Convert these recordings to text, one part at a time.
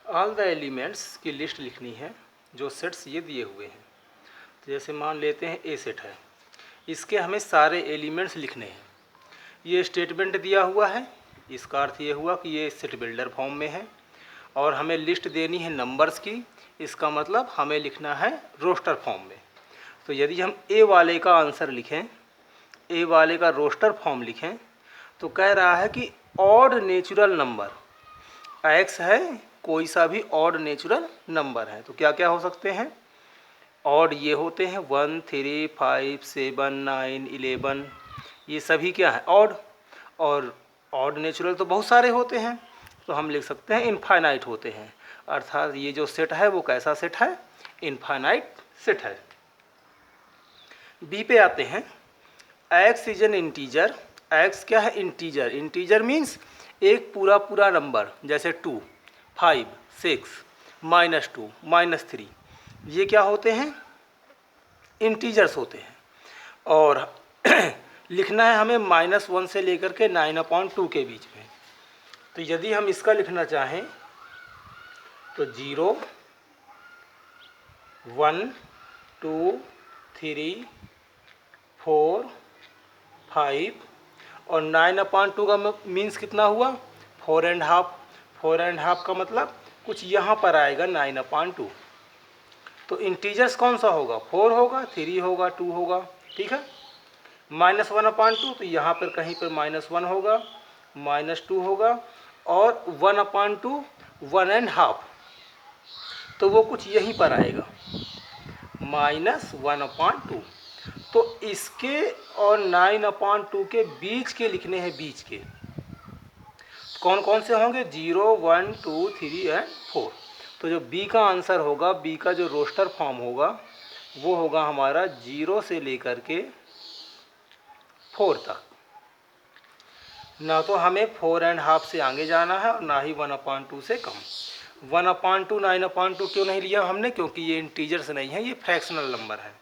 All the elements की list लिखनी है जो सेट्स ये दिए हुए हैं। तो जैसे मान लेते हैं ए सेट है, इसके हमें सारे एलिमेंट्स लिखने हैं। ये स्टेटमेंट दिया हुआ है, इसका अर्थ ये हुआ कि ये सेट बिल्डर फॉर्म में है और हमें लिस्ट देनी है नंबर्स की, इसका मतलब हमें लिखना है रोस्टर फॉर्म में। तो यदि हम ए वाले का आंसर लिखें, ए वाले का रोस्टर फॉर्म लिखें, तो कह रहा है कि ऑड नेचुरल नंबर एक्स है, कोई सा भी ऑड नेचुरल नंबर है। तो क्या क्या हो सकते हैं ऑड? ये होते हैं 1, 3, 5, 7, 9, 11, ये सभी क्या है ऑड। और ऑड नेचुरल तो बहुत सारे होते हैं, तो हम लिख सकते हैं इनफाइनाइट होते हैं। अर्थात ये जो सेट है वो कैसा सेट है? इनफाइनाइट सेट है। बी पे आते हैं। X is an integer. X क्या है? इंटीजर। इंटीजर मीन्स एक पूरा पूरा नंबर, जैसे 2, 5, 6, -2, -3, ये क्या होते हैं? इंटीजर्स होते हैं। और लिखना है हमें -1 से लेकर के 9/2 के बीच में। तो यदि हम इसका लिखना चाहें तो 0, 1, 2, 3, 4, 5 और 9/2 का मीन्स कितना हुआ? 4.5। 4.5 का मतलब कुछ यहाँ पर आएगा 9/2। तो इंटीजर्स कौन सा होगा? 4 होगा, 3 होगा, 2 होगा, ठीक है। -1/2 तो यहाँ पर कहीं पर -1 होगा, -2 होगा और 1/2 1.5, तो वो कुछ यहीं पर आएगा -1/2। तो इसके और 9/2 के बीच के लिखने हैं, बीच के कौन कौन से होंगे? 0, 1, 2, 3 एंड 4। तो जो बी का आंसर होगा, बी का जो रोस्टर फॉर्म होगा वो होगा हमारा 0 से लेकर के 4 तक। ना तो हमें 4.5 से आगे जाना है और ना ही 1/2 से कम। 1/2 9/2 क्यों नहीं लिया हमने? क्योंकि ये इंटीजर्स नहीं है, ये फ्रैक्शनल नंबर है।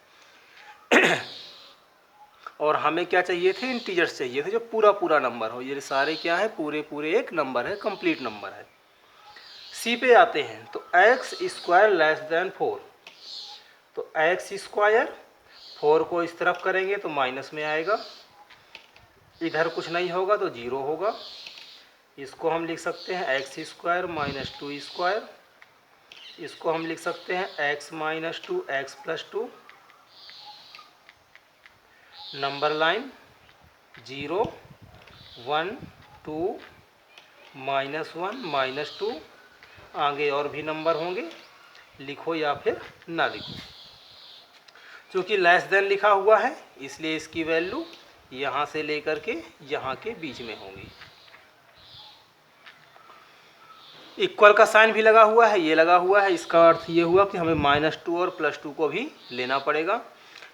और हमें क्या चाहिए थे? इंटीजर्स चाहिए थे जो पूरा पूरा नंबर हो। ये सारे क्या है? पूरे पूरे एक नंबर है, कंप्लीट नंबर है। सी पे आते हैं। तो एक्स स्क्वायर लेस देन 4। तो एक्स स्क्वायर 4 को इस तरफ करेंगे तो माइनस में आएगा, इधर कुछ नहीं होगा तो 0 होगा। इसको हम लिख सकते हैं एक्स स्क्वायर -2 स्क्वायर। इसको हम लिख सकते हैं x - 2 x + 2। नंबर लाइन 0, 1, 2, -1, -2, आगे और भी नंबर होंगे, लिखो या फिर ना लिखो। क्योंकि लेस देन लिखा हुआ है इसलिए इसकी वैल्यू यहाँ से लेकर के यहाँ के बीच में होंगी। इक्वल का साइन भी लगा हुआ है, ये लगा हुआ है, इसका अर्थ ये हुआ कि हमें -2 और +2 को भी लेना पड़ेगा।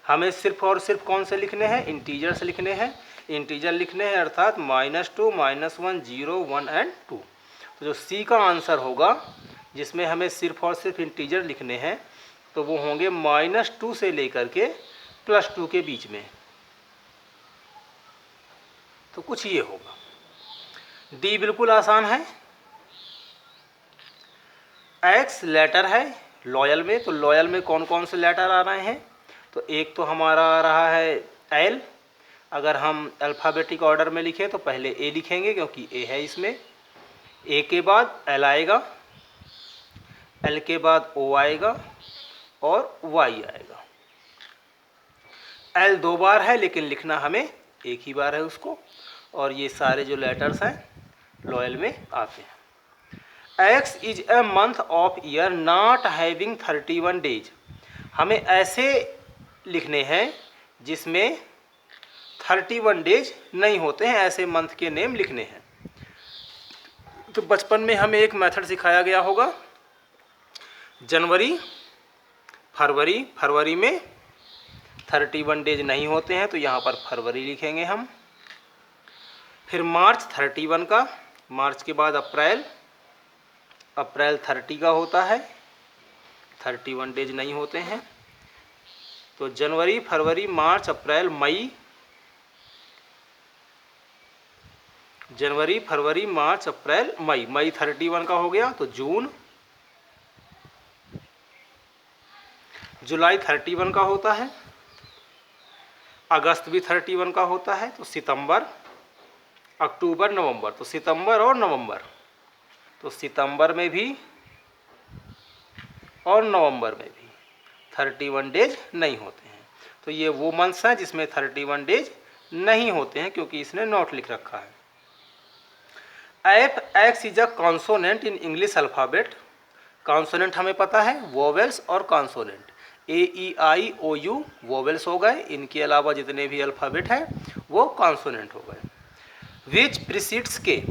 हमें सिर्फ और सिर्फ कौन से लिखने हैं? इंटीजर्स लिखने हैं। इंटीजर लिखने हैं अर्थात -2, -1, 0, 1 एंड 2। तो जो सी का आंसर होगा जिसमें हमें सिर्फ और सिर्फ इंटीजर लिखने हैं तो वो होंगे -2 से लेकर के +2 के बीच में। तो कुछ ये होगा। डी बिल्कुल आसान है। एक्स लेटर है लॉयल में, तो लॉयल में कौन कौन से लेटर आ रहे हैं? तो एक तो हमारा आ रहा है एल। अगर हम अल्फ़ाबेटिक ऑर्डर में लिखें तो पहले ए लिखेंगे क्योंकि ए है इसमें। ए के बाद एल आएगा, एल के बाद ओ आएगा और वाई आएगा। एल 2 बार है लेकिन लिखना हमें एक ही बार है उसको। और ये सारे जो लेटर्स हैं लॉयल में आते हैं। X is a month of year not having 31 days. हमें ऐसे लिखने हैं जिसमें 31 डेज नहीं होते हैं, ऐसे मंथ के नेम लिखने हैं। तो बचपन में हमें एक मेथड सिखाया गया होगा, जनवरी, फरवरी। फरवरी में 31 डेज नहीं होते हैं तो यहाँ पर फरवरी लिखेंगे हम। फिर मार्च 31 का, मार्च के बाद अप्रैल, अप्रैल 30 का होता है, 31 डेज नहीं होते हैं। तो जनवरी, फरवरी, मार्च, अप्रैल, मई, जनवरी, फरवरी, मार्च, अप्रैल, मई। मई 31 का हो गया तो जून, जुलाई 31 का होता है, अगस्त भी 31 का होता है, तो सितंबर, अक्टूबर, नवंबर, तो सितंबर और नवंबर, तो सितंबर में भी और नवंबर में भी 31 डेज नहीं होते हैं। तो ये वो मंथ्स हैं जिसमें 31 डेज नहीं होते हैं, क्योंकि इसने नोट लिख रखा है। F X is a consonant in English alphabet. Consonant हमें पता है वोवेल्स और consonant, A E I O U vowels हो गए, इनके अलावा जितने भी अल्फ़ाबेट हैं वो कॉन्सोनेंट हो गए। विच प्रीसीड्स के,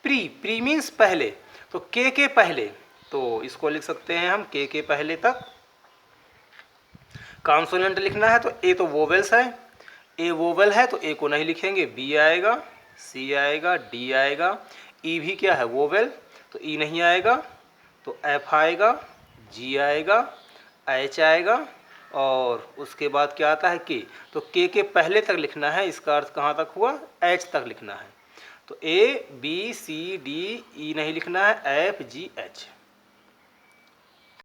प्री मीन्स पहले, तो के पहले, तो इसको लिख सकते हैं हम के पहले तक कॉन्सोनेंट लिखना है। तो ए तो वोवेल्स है, ए वोवेल है तो ए को नहीं लिखेंगे, बी आएगा, सी आएगा, डी आएगा, ई भी क्या है वोवेल, तो ई नहीं आएगा, तो एफ आएगा, जी आएगा, एच आएगा, और उसके बाद क्या आता है के, तो के पहले तक लिखना है। इसका अर्थ कहाँ तक हुआ, एच तक लिखना है। तो A B C D E नहीं लिखना है, एफ जी एच।